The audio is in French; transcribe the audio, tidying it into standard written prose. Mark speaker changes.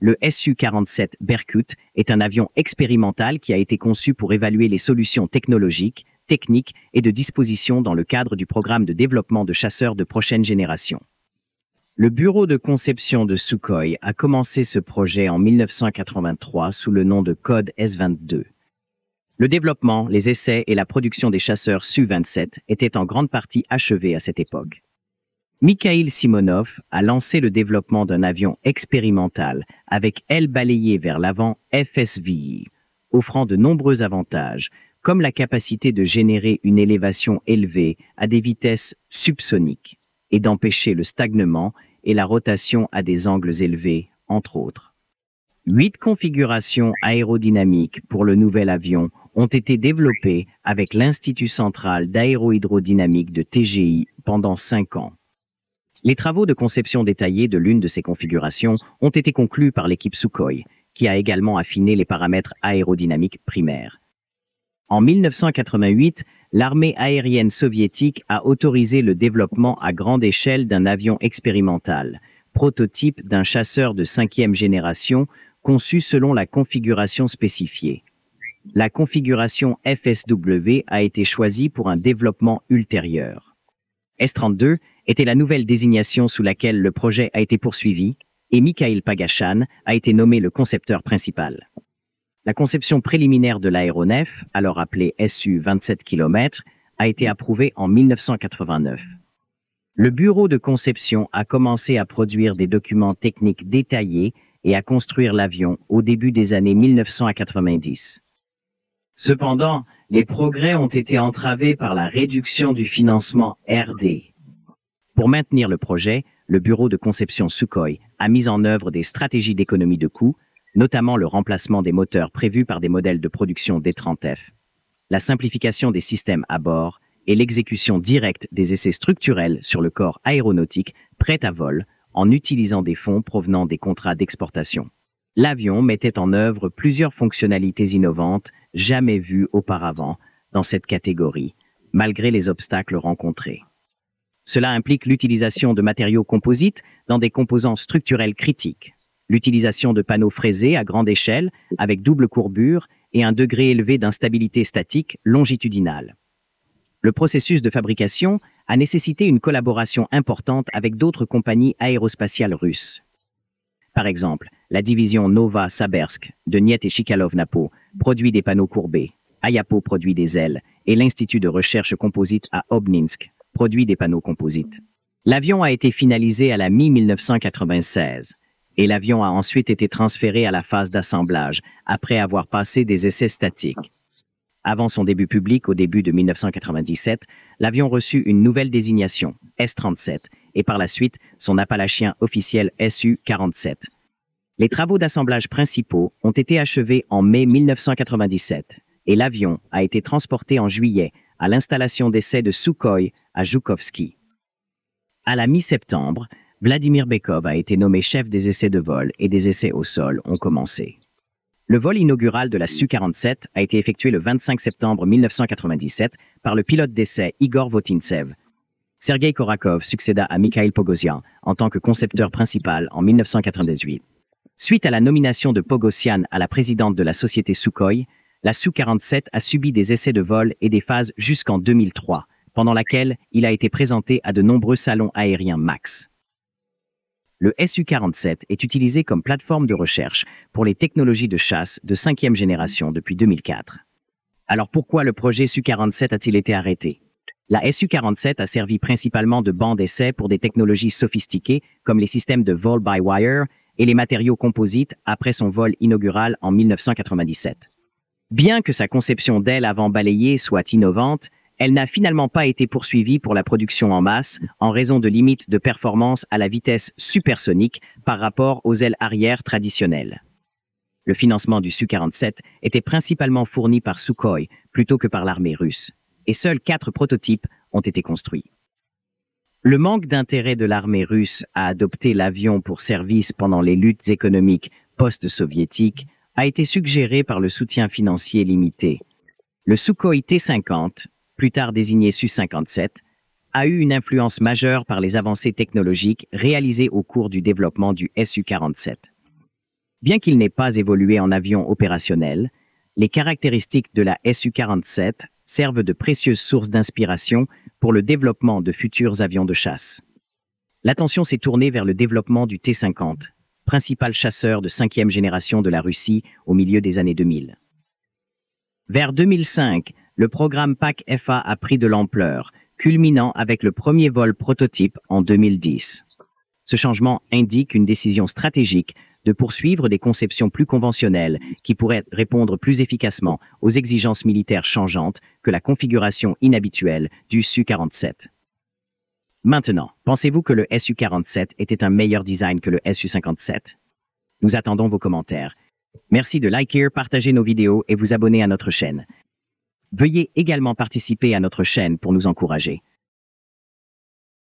Speaker 1: Le Su-47 Berkut est un avion expérimental qui a été conçu pour évaluer les solutions technologiques, techniques et de disposition dans le cadre du programme de développement de chasseurs de prochaine génération. Le bureau de conception de Sukhoi a commencé ce projet en 1983 sous le nom de code S-22. Le développement, les essais et la production des chasseurs Su-27 étaient en grande partie achevés à cette époque. Mikhail Simonov a lancé le développement d'un avion expérimental avec aile balayée vers l'avant FSVI, offrant de nombreux avantages, comme la capacité de générer une élévation élevée à des vitesses subsoniques et d'empêcher le stagnement et la rotation à des angles élevés, entre autres. 8 configurations aérodynamiques pour le nouvel avion ont été développées avec l'Institut central d'aérohydrodynamique de TGI pendant 5 ans. Les travaux de conception détaillée de l'une de ces configurations ont été conclus par l'équipe Sukhoi, qui a également affiné les paramètres aérodynamiques primaires. En 1988, l'armée aérienne soviétique a autorisé le développement à grande échelle d'un avion expérimental, prototype d'un chasseur de 5e génération, conçu selon la configuration spécifiée. La configuration FSW a été choisie pour un développement ultérieur. S-32 était la nouvelle désignation sous laquelle le projet a été poursuivi, et Mikhail Pagachan a été nommé le concepteur principal. La conception préliminaire de l'aéronef, alors appelée Su-27 km, a été approuvée en 1989. Le bureau de conception a commencé à produire des documents techniques détaillés et à construire l'avion au début des années 1990. Cependant, les progrès ont été entravés par la réduction du financement RD. Pour maintenir le projet, le bureau de conception Sukhoi a mis en œuvre des stratégies d'économie de coûts, notamment le remplacement des moteurs prévus par des modèles de production D-30F, la simplification des systèmes à bord et l'exécution directe des essais structurels sur le corps aéronautique prêt à vol en utilisant des fonds provenant des contrats d'exportation. L'avion mettait en œuvre plusieurs fonctionnalités innovantes jamais vues auparavant dans cette catégorie, malgré les obstacles rencontrés. Cela implique l'utilisation de matériaux composites dans des composants structurels critiques, l'utilisation de panneaux fraisés à grande échelle avec double courbure et un degré élevé d'instabilité statique longitudinale. Le processus de fabrication a nécessité une collaboration importante avec d'autres compagnies aérospatiales russes. Par exemple, la division Nova Sabersk de Niet et Chkalov-Napo produit des panneaux courbés, Ayapo produit des ailes et l'Institut de recherche composite à Obninsk produit des panneaux composites. L'avion a été finalisé à la mi-1996 et l'avion a ensuite été transféré à la phase d'assemblage après avoir passé des essais statiques. Avant son début public au début de 1997, l'avion reçut une nouvelle désignation, S-37, et par la suite son appellachien officiel Su-47. Les travaux d'assemblage principaux ont été achevés en mai 1997 et l'avion a été transporté en juillet à l'installation d'essais de Sukhoi à Zhukovsky. À la mi-septembre, Vladimir Bekov a été nommé chef des essais de vol et des essais au sol ont commencé. Le vol inaugural de la Su-47 a été effectué le 25 septembre 1997 par le pilote d'essai Igor Votintsev. Sergei Korakov succéda à Mikhail Pogosyan en tant que concepteur principal en 1998. Suite à la nomination de Pogosyan à la présidente de la société Sukhoi, la Su-47 a subi des essais de vol et des phases jusqu'en 2003, pendant laquelle il a été présenté à de nombreux salons aériens MAX. Le Su-47 est utilisé comme plateforme de recherche pour les technologies de chasse de 5e génération depuis 2004. Alors pourquoi le projet Su-47 a-t-il été arrêté? La Su-47 a servi principalement de banc d'essai pour des technologies sophistiquées comme les systèmes de vol by wire et les matériaux composites après son vol inaugural en 1997. Bien que sa conception d'aile avant balayée soit innovante, elle n'a finalement pas été poursuivie pour la production en masse en raison de limites de performance à la vitesse supersonique par rapport aux ailes arrière traditionnelles. Le financement du Su-47 était principalement fourni par Sukhoi plutôt que par l'armée russe, et seuls 4 prototypes ont été construits. Le manque d'intérêt de l'armée russe à adopter l'avion pour service pendant les luttes économiques post-soviétiques a été suggéré par le soutien financier limité. Le Sukhoi T-50, plus tard désigné Su-57, a eu une influence majeure par les avancées technologiques réalisées au cours du développement du Su-47. Bien qu'il n'ait pas évolué en avion opérationnel, les caractéristiques de la Su-47 servent de précieuses sources d'inspiration pour le développement de futurs avions de chasse. L'attention s'est tournée vers le développement du T-50, principal chasseur de 5e génération de la Russie au milieu des années 2000. Vers 2005, le programme PAC-FA a pris de l'ampleur, culminant avec le premier vol prototype en 2010. Ce changement indique une décision stratégique de poursuivre des conceptions plus conventionnelles qui pourraient répondre plus efficacement aux exigences militaires changeantes que la configuration inhabituelle du Su-47. Maintenant, pensez-vous que le Su-47 était un meilleur design que le Su-57? Nous attendons vos commentaires. Merci de liker, partager nos vidéos et vous abonner à notre chaîne. Veuillez également participer à notre chaîne pour nous encourager.